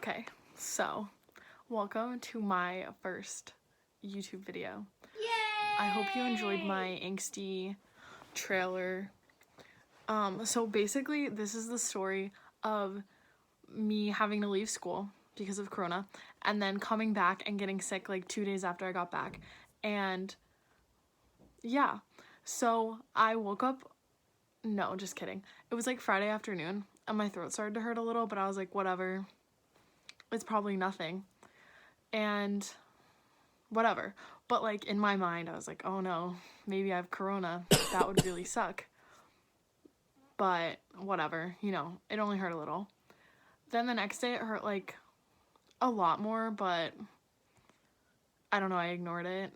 Okay, so welcome to my first YouTube video. Yay! I hope you enjoyed my angsty trailer. So basically this is the story of me having to leave school because of Corona and then coming back and getting sick like 2 days after I got back. And yeah, so I woke up, no, just kidding. It was like Friday afternoon and my throat started to hurt a little, but I was like, whatever, it's probably nothing. And whatever. But like in my mind, I was like, oh no, maybe I have Corona. That would really suck. But whatever, it only hurt a little. Then the next day it hurt like a lot more, but I don't know, I ignored it.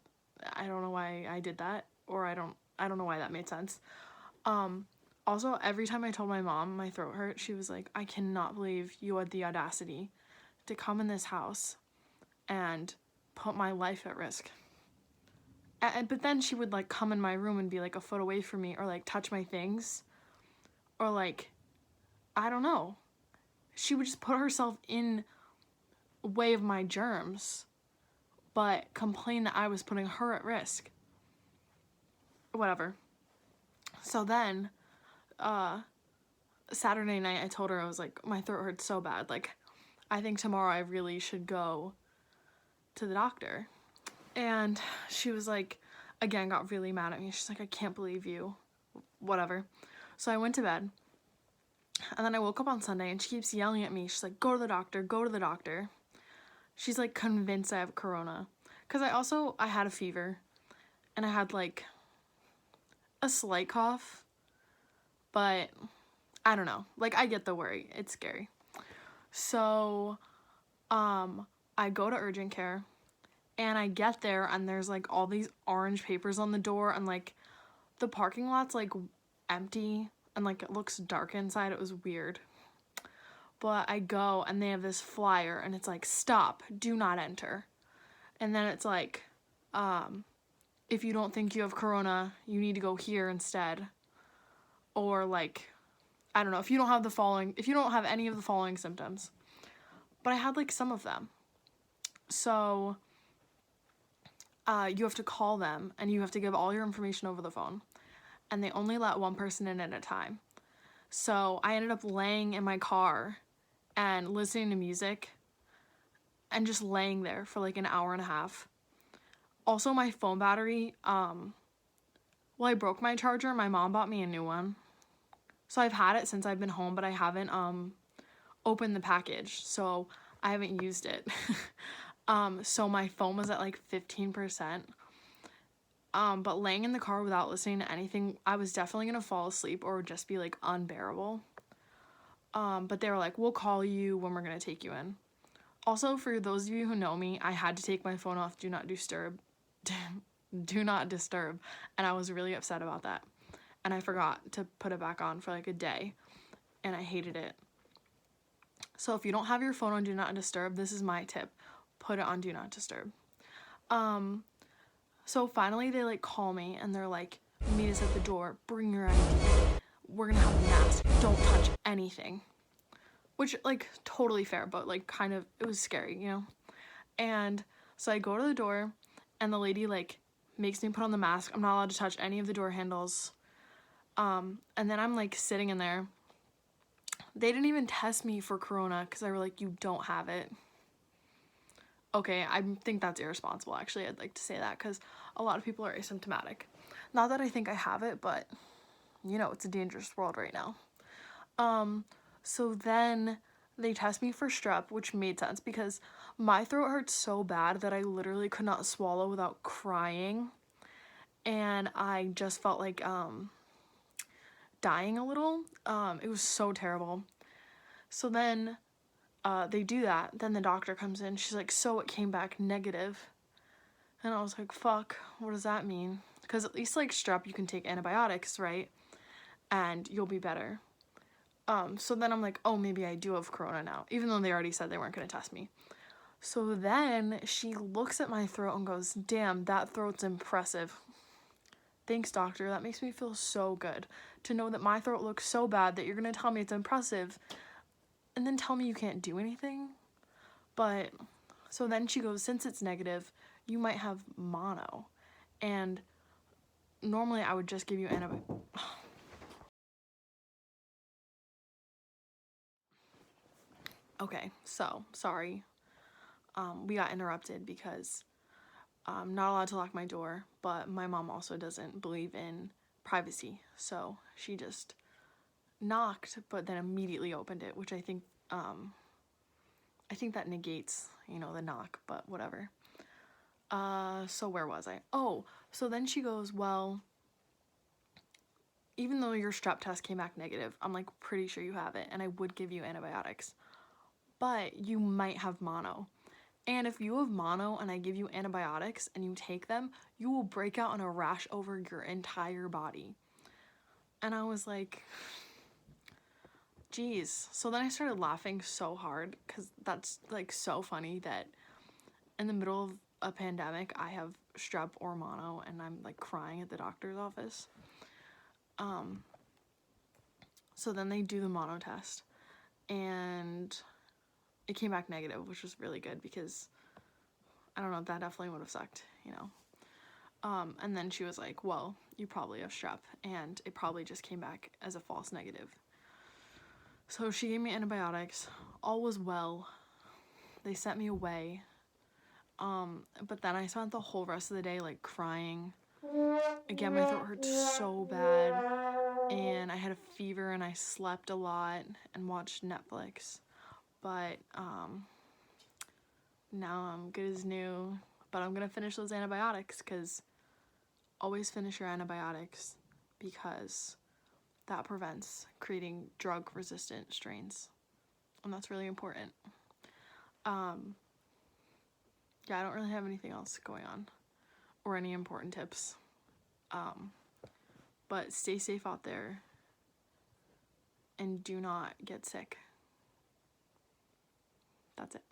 I don't know why I did that, or I don't know why that made sense. Also, every time I told my mom my throat hurt, she was like, I cannot believe you had the audacity to come in this house and put my life at risk. But then she would like come in my room and be like a foot away from me, or like touch my things, or like, I don't know. She would just put herself in way of my germs, but complain that I was putting her at risk. Whatever. So then, Saturday night I told her, I was like, my throat hurts so bad. Like, I think tomorrow I really should go to the doctor. And she was like, again, got really mad at me. She's like, I can't believe you. Whatever. So I went to bed. And then I woke up on Sunday and she keeps yelling at me. She's like, go to the doctor, go to the doctor. She's like convinced I have Corona. Because I had a fever. And I had like a slight cough. But I don't know. Like, I get the worry. It's scary. So, I go to urgent care. And I get there and there's like all these orange papers on the door. And like the parking lot's like empty. And like it looks dark inside. It was weird. But I go and they have this flyer and it's like, stop, do not enter. And then it's like, if you don't think you have Corona, you need to go here instead. Or like, I don't know, if you don't have any of the following symptoms. But I had like some of them. So you have to call them and you have to give all your information over the phone. And they only let one person in at a time. So I ended up laying in my car and listening to music and just laying there for like an hour and a half. Also, my phone battery, I broke my charger. My mom bought me a new one. So I've had it since I've been home, but I haven't opened the package, so I haven't used it. So my phone was at like 15%. But laying in the car without listening to anything, I was definitely gonna fall asleep or just be like unbearable. But they were like, we'll call you when we're gonna take you in. Also, for those of you who know me, I had to take my phone off Do Not Disturb. Do Not Disturb. And I was really upset about that. And I forgot to put it back on for like a day. And I hated it. So if you don't have your phone on Do Not Disturb, this is my tip. Put it on Do Not Disturb. So finally they like call me and they're like, meet us at the door, bring your ID. We're gonna have a mask. Don't touch anything. Which, like, totally fair, but like kind of, it was scary, And so I go to the door and the lady like makes me put on the mask. I'm not allowed to touch any of the door handles. And then I'm like sitting in there. They didn't even test me for Corona because they were like, you don't have it. Okay, I think that's irresponsible, actually. I'd like to say that because a lot of people are asymptomatic. Not that I think I have it, but it's a dangerous world right now. So then they test me for strep, which made sense because my throat hurt so bad that I literally could not swallow without crying. And I just felt like dying a little. It was so terrible. So then they do that. Then the doctor comes in. She's like, so it came back negative. And I was like, fuck, what does that mean? Because at least like strep, you can take antibiotics, right? And you'll be better. So then I'm like, oh, maybe I do have Corona now, even though they already said they weren't going to test me. So then she looks at my throat and goes, damn, that throat's impressive. Thanks, doctor. That makes me feel so good to know that my throat looks so bad that you're going to tell me it's impressive and then tell me you can't do anything. But so then she goes, since it's negative, you might have mono. And normally I would just give you antibiotics. Okay, so sorry. We got interrupted because I'm not allowed to lock my door, but my mom also doesn't believe in privacy. So she just knocked, but then immediately opened it, which I think that negates, the knock, but whatever. So where was I? Oh, so then she goes, well, even though your strep test came back negative, I'm like pretty sure you have it, and I would give you antibiotics, but you might have mono. And if you have mono and I give you antibiotics and you take them, you will break out in a rash over your entire body. And I was like, geez. So then I started laughing so hard because that's like so funny that in the middle of a pandemic, I have strep or mono and I'm like crying at the doctor's office. So then they do the mono test and it came back negative, which was really good because I don't know, that definitely would have sucked. And then she was like, well, you probably have strep and it probably just came back as a false negative. So she gave me antibiotics. All was well. They sent me away. But then I spent the whole rest of the day like crying. Again, my throat hurt so bad. And I had a fever and I slept a lot and watched Netflix. But now I'm good as new. But I'm gonna finish those antibiotics because always finish your antibiotics because that prevents creating drug resistant strains. And that's really important. Yeah, I don't really have anything else going on or any important tips. But stay safe out there and do not get sick. That's it.